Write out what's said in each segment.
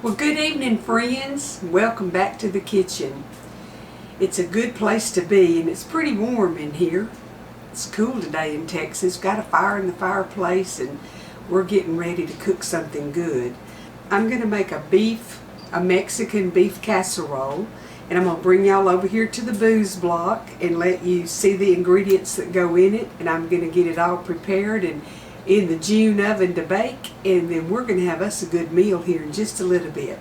Well, good evening, friends. Welcome back to the kitchen. It's a good place to be, and it's pretty warm in here. It's cool today in Texas. Got a fire in the fireplace, and we're getting ready to cook something good. I'm going to make a Mexican beef casserole, and I'm going to bring y'all over here to the booze block and let you see the ingredients that go in it, and I'm going to get it all prepared and in the June oven to bake, and then we're going to have us a good meal here in just a little bit.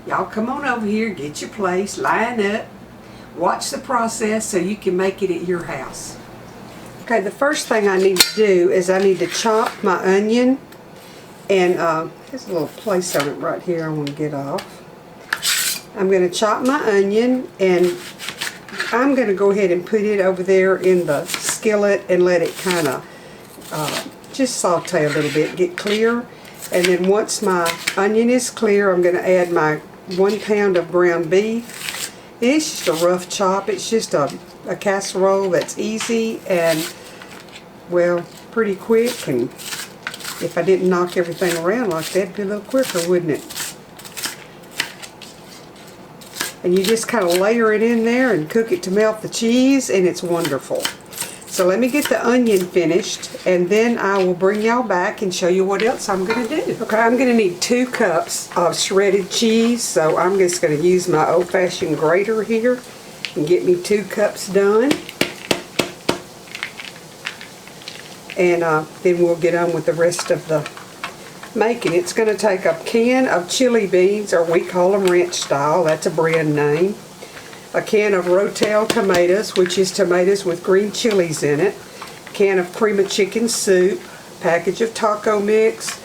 Y'all come on over here, get your place, line up, watch the process so you can make it at your house. Okay, the first thing I need to do is I need to chop my onion, and there's a little place on it right here I want to get off. I'm going to chop my onion, and I'm going to go ahead and put it over there in the skillet and let it kind of just saute a little bit, get clear. And then once my onion is clear, I'm going to add my 1 pound of ground beef. It's just a rough chop. It's just a casserole that's easy and, well, pretty quick. And if I didn't knock everything around like that, it'd be a little quicker, wouldn't it? And you just kind of layer it in there and cook it to melt the cheese, and it's wonderful. So let me get the onion finished, and then I will bring y'all back and show you what else I'm going to do. Okay, I'm going to need 2 cups of shredded cheese, so I'm just going to use my old-fashioned grater here and get me 2 cups done. And then we'll get on with the rest of the making. It's going to take a can of chili beans, or we call them ranch style, that's a brand name. A can of Rotel tomatoes, which is tomatoes with green chilies in it, a can of cream of chicken soup, package of taco mix,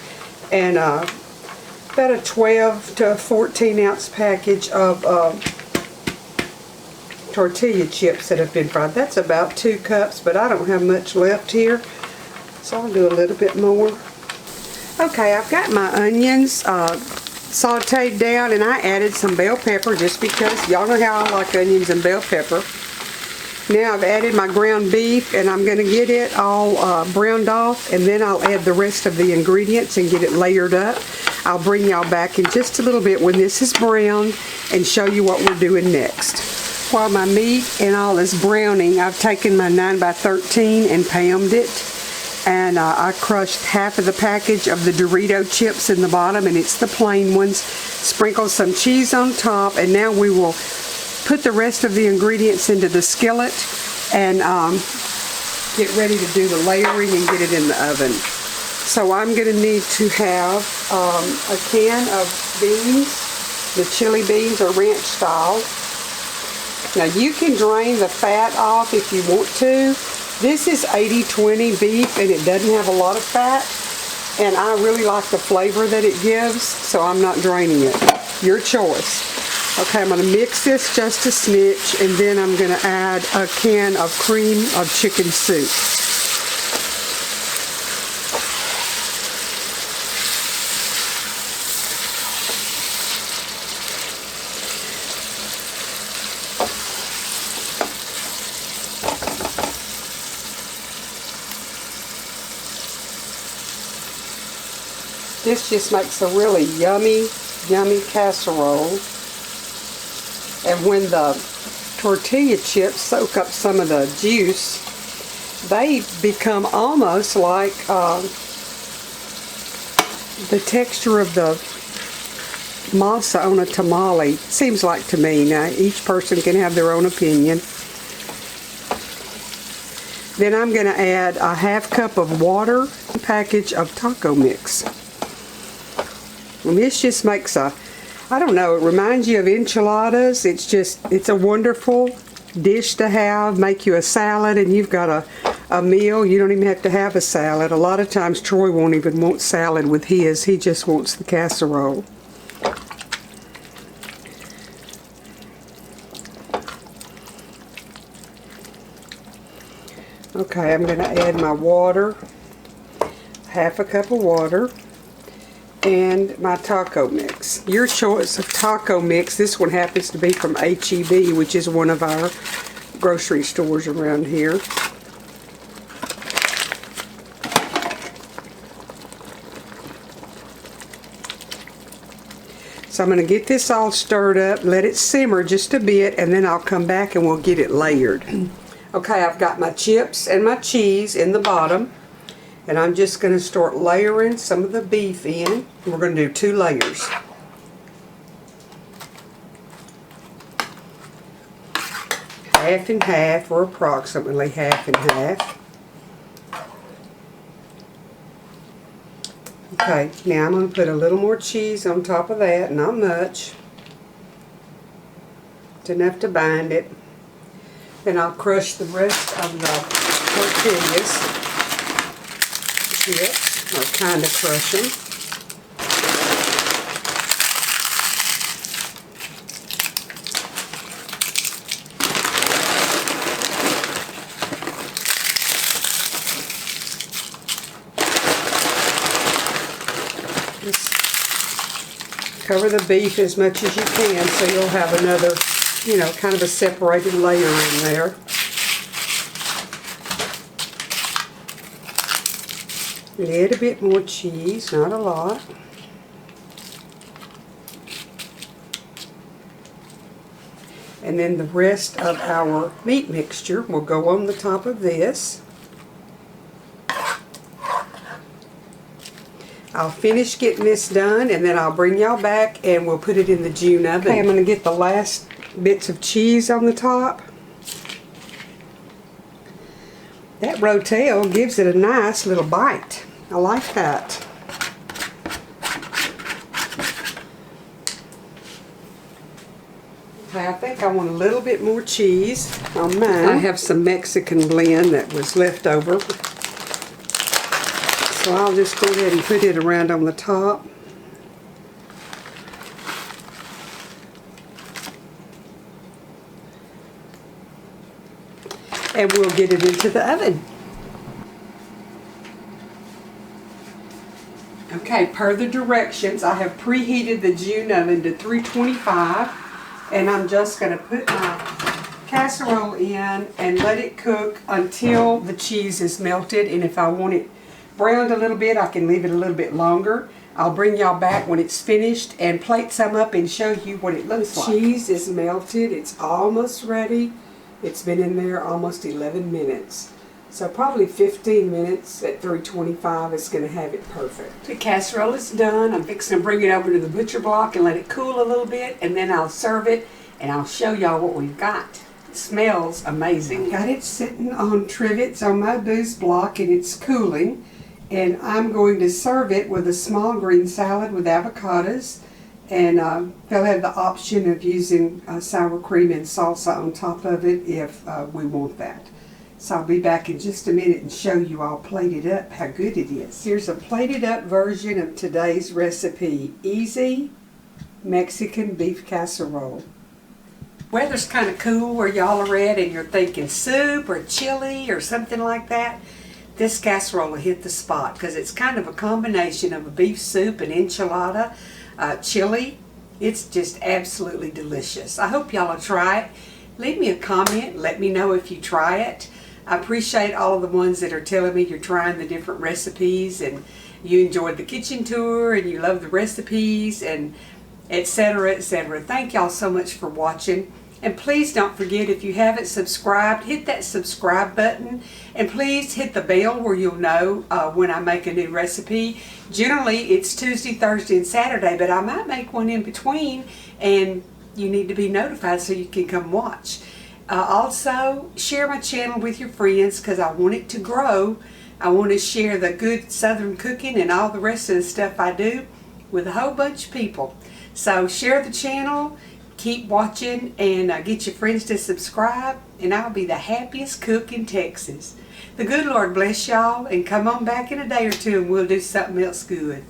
and about a 12 to 14 ounce package of tortilla chips that have been fried. That's about 2 cups, but I don't have much left here, so I'll do a little bit more. Okay, I've got my onions sauteed down, and I added some bell pepper just because y'all know how I like onions and bell pepper. Now I've added my ground beef, and I'm going to get it all browned off, and then I'll add the rest of the ingredients and get it layered up. I'll bring y'all back in just a little bit when this is browned and show you what we're doing next. While my meat and all is browning, I've taken my 9x13 and pounded it. And I crushed half of the package of the Dorito chips in the bottom, and it's the plain ones. Sprinkle some cheese on top, and now we will put the rest of the ingredients into the skillet and get ready to do the layering and get it in the oven. So I'm going to need to have a can of beans, the chili beans or ranch style. Now you can drain the fat off if you want to. This is 80-20 beef, and it doesn't have a lot of fat, and I really like the flavor that it gives, so I'm not draining it. Your choice. Okay, I'm going to mix this just a smidge, and then I'm going to add a can of cream of chicken soup. This just makes a really yummy, yummy casserole. And when the tortilla chips soak up some of the juice, they become almost like the texture of the masa on a tamale. Seems like to me. Now, each person can have their own opinion. Then I'm going to add a half cup of water, a package of taco mix. And this just makes I don't know, it reminds you of enchiladas. It's a wonderful dish to have. Make you a salad, and you've got a meal. You don't even have to have a salad. A lot of times Troy won't even want salad with his. He just wants the casserole. Okay, I'm going to add my water, half a cup of water, and my taco mix. Your choice of taco mix. This one happens to be from H-E-B, which is one of our grocery stores around here. So I'm going to get this all stirred up, let it simmer just a bit, and then I'll come back and we'll get it layered. Okay, I've got my chips and my cheese in the bottom, and I'm just going to start layering some of the beef in. We're going to do 2 layers. Half and half, or approximately half and half. Okay, now I'm going to put a little more cheese on top of that, not much. It's enough to bind it. Then I'll crush the rest of the tortillas, chips, or kind of crush them. Cover the beef as much as you can so you'll have another, you know, kind of a separated layer in there. A little bit more cheese, not a lot. And then the rest of our meat mixture will go on the top of this. I'll finish getting this done, and then I'll bring y'all back and we'll put it in the June oven. Okay, I'm going to get the last bits of cheese on the top. That rotel gives it a nice little bite. I like that. Okay, I think I want a little bit more cheese on mine. I have some Mexican blend that was left over. So I'll just go ahead and put it around on the top. And we'll get it into the oven. Okay, per the directions, I have preheated the June oven to 325, and I'm just going to put my casserole in and let it cook until the cheese is melted. And if I want it browned a little bit, I can leave it a little bit longer. I'll bring y'all back when it's finished and plate some up and show you what it looks like. Cheese is melted. It's almost ready. It's been in there almost 11 minutes. So probably 15 minutes at 325 is going to have it perfect. The casserole is done. I'm fixing to bring it over to the butcher block and let it cool a little bit, and then I'll serve it and I'll show y'all what we've got. It smells amazing. Got it sitting on trivets on my booze block and it's cooling. And I'm going to serve it with a small green salad with avocados, and they'll have the option of using sour cream and salsa on top of it if we want that. So I'll be back in just a minute and show you all plated up how good it is. Here's a plated up version of today's recipe. Easy Mexican beef casserole. Weather's kind of cool where y'all are at and you're thinking soup or chili or something like that. This casserole will hit the spot because it's kind of a combination of a beef soup and enchilada, chili. It's just absolutely delicious. I hope y'all will try it. Leave me a comment. Let me know if you try it. I appreciate all of the ones that are telling me you're trying the different recipes and you enjoyed the kitchen tour and you love the recipes and etc., etc. Thank y'all so much for watching. And please don't forget, if you haven't subscribed, hit that subscribe button. And please hit the bell where you'll know when I make a new recipe. Generally, it's Tuesday, Thursday, and Saturday, but I might make one in between. And you need to be notified so you can come watch. Also, share my channel with your friends because I want it to grow. I want to share the good Southern cooking and all the rest of the stuff I do with a whole bunch of people. So share the channel. Keep watching and get your friends to subscribe, and I'll be the happiest cook in Texas. The good Lord bless y'all, and come on back in a day or two and we'll do something else good.